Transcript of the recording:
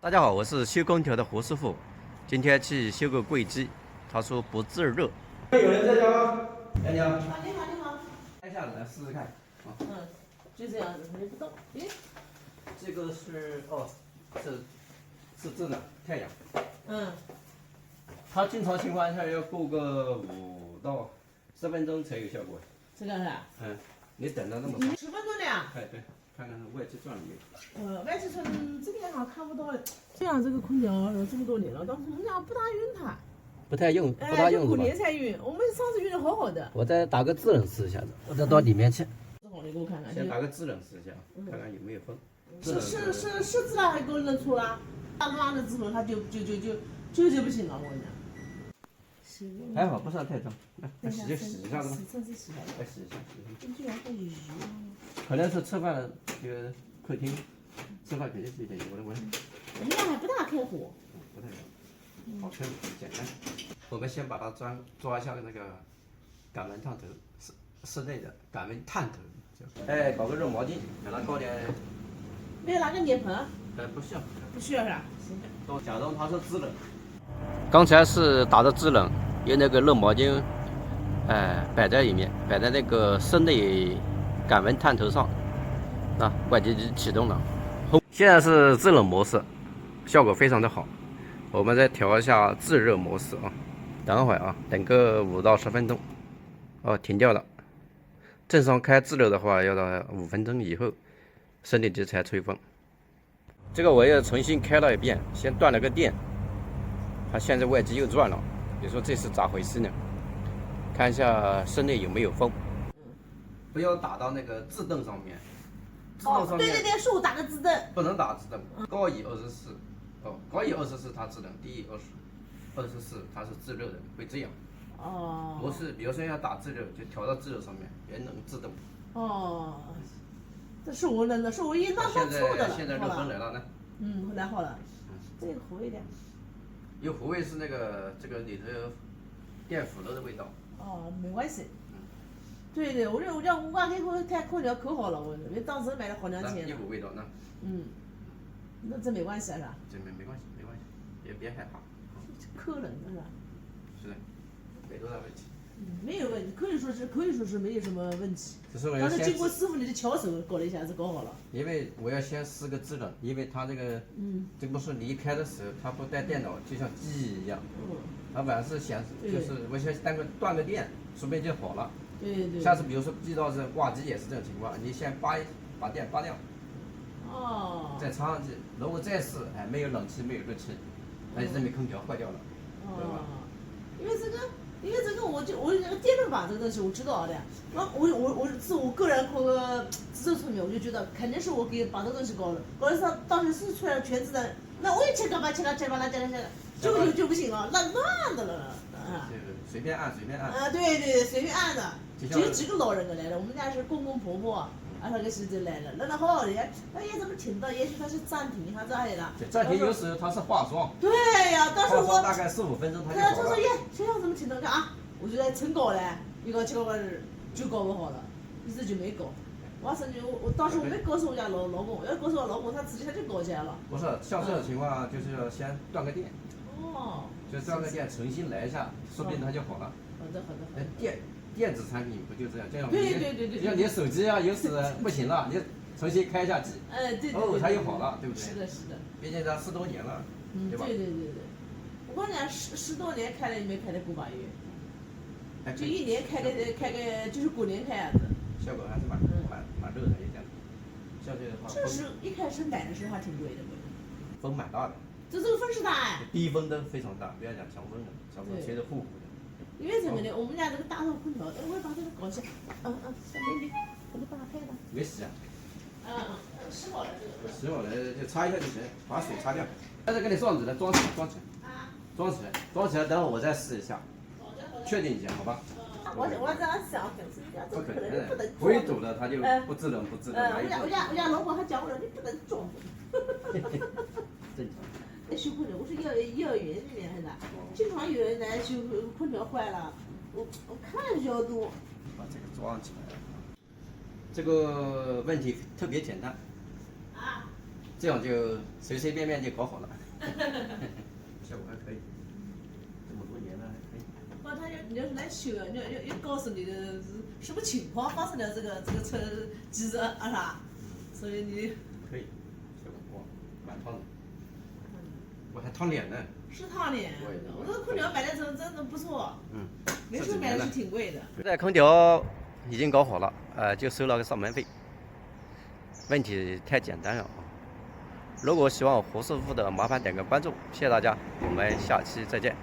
大家好，我是修空调的胡师傅，今天去修个柜机，他说不制热。有人在家吗？哎，你好。你好，你好。开一下子来试试看。就这样子，它就不动。诶，这个是是这的太阳。它正常情况下要过个5到10分钟才有效果。这个是吧？你等到那么长。10分钟的呀？对，看看外机转了没有。外机转这边好像看不到。这样这个空调这么多年了，当时我们家不大用它。不太用，不大用是吧？ 5年才用，我们上次用的好好的。我再打个制冷试一下子，我再到里面去。好，你给我看看。先打个制冷试一下，看看有没有风。是制了还给我冷出了，拉了之后它就不行了，我跟你讲。还好不算太脏，来洗一下子吧。洗一下。来洗一下。居然会油。可能是吃饭这个客厅，吃饭肯定是有点油的味。我们家还不大开火。不太油，好开很简单。我们先把它抓一下那个擀面烫头，室内的擀面探头。哎，搞个热毛巾，给它搞点。没有拿个脸盆？不需要。不需要是吧？行。都假装它是制冷。刚才是打的制冷，用那个热毛巾，摆在里面，摆在那个室内擀面探头上。外机启动了，现在是制冷模式，效果非常的好。我们再调一下制热模式啊，等会儿啊，等个5到10分钟。停掉了。正常开制热的话，要到5分钟以后，生理机才吹风。这个我又重新开了一遍，先断了个电。它现在外机又转了，你说这是咋回事呢？看一下室内有没有风。不要打到那个制动上面。对，是我打个制动。不能打制动，高以24。高以24它制冷，低以24它是制热的，会这样。模式，比如说要打制热，就调到制热上面，也能自动。这是我冷的，是我一拉它错的了。现在热风来了呢。来好了。这个糊一点。有糊味是那个这个里头电腐了的味道。没关系。对，我家开空调可好了，我当时买了好2千。一股味道呢。那这没关系是吧？这没关系，别害怕。可冷的是吧？是的，没多大问题。没有问题，可以说是没有什么问题。但是经过师傅你的巧手搞了一下子搞好了。因为我要先试个制冷，因为它这个这不是离开的时候它不带电脑，就像机一样。它晚上显示就是我先断个电，说不定就好了。对。下次比如说遇到是挂机也是这种情况，你先把电拔掉。再插上去，如果再试没有冷气没有热气，那就证明空调坏掉了，对吧？因为这个我那个电热板这个东西我知道的，我是我个人自作聪明，我就觉得肯定是我给把这个东西搞了，搞了它当时是出来全自动，那我一切干嘛切了，就不行了，乱的了。随便按。对，随便按的。只有几个老人来了，我们家是公公婆婆。那个时候来了，那好的，怎么停到？也许他是暂停，他咋的了？暂停有时候他是化妆。对呀，当时我大概4、5分钟他就好了。他说这样怎么停到？看我就在趁搞嘞，一搞7个就搞不好了，一直就没搞。我当时我没告诉我家老公，要告诉我老公，他自己他就搞起来了。不是，像这种情况就是要先断个电。就断个电，重新来一下，说不定它就好了。好的。电子产品不就这样？对。就像你手机有时不行了，你重新开一下机，对，它又好了，对不对？是的。毕竟它10多年了，对吧？对。我跟你讲，10多年开了也没开的过把月，就1年开个就是过年开样子。效果还是蛮热的，也这样。像这个话，这是一开始买的时候还挺贵的，风蛮大的。这个风是大逼风都非常大，不要讲强风了，强风吹得呼呼的。因为什么呢？我们家这个大热空调，我把这个搞起来。小妹妹，我就把它拍了。没洗啊？洗好了这个。洗好了就擦一下就行，把水擦掉。现在给你装起来，装起来，等会我再试一下，确定一下，好吧？我这样想，不可能的，不会堵的，他就不制冷。我家老公还讲我了，你不能装。正常。修空调，我是幼儿园里面的，经常有人来修空调坏了，我看较多。把这个装起来，这个问题特别简单。这样就随随便便就搞好了，效果还可以，这么多年了还可以。不，他要来修，要告诉你的是什么情况发生了这个车机子啊啥，所以你可以，效果哇，蛮烫的，我还烫脸呢。是烫脸，我这个空调买的时候真的不错，那时候买的是挺贵的。现在空调已经搞好了，就收了个上门费，问题太简单了啊。如果喜欢我胡师傅的，麻烦点个关注，谢谢大家，我们下期再见。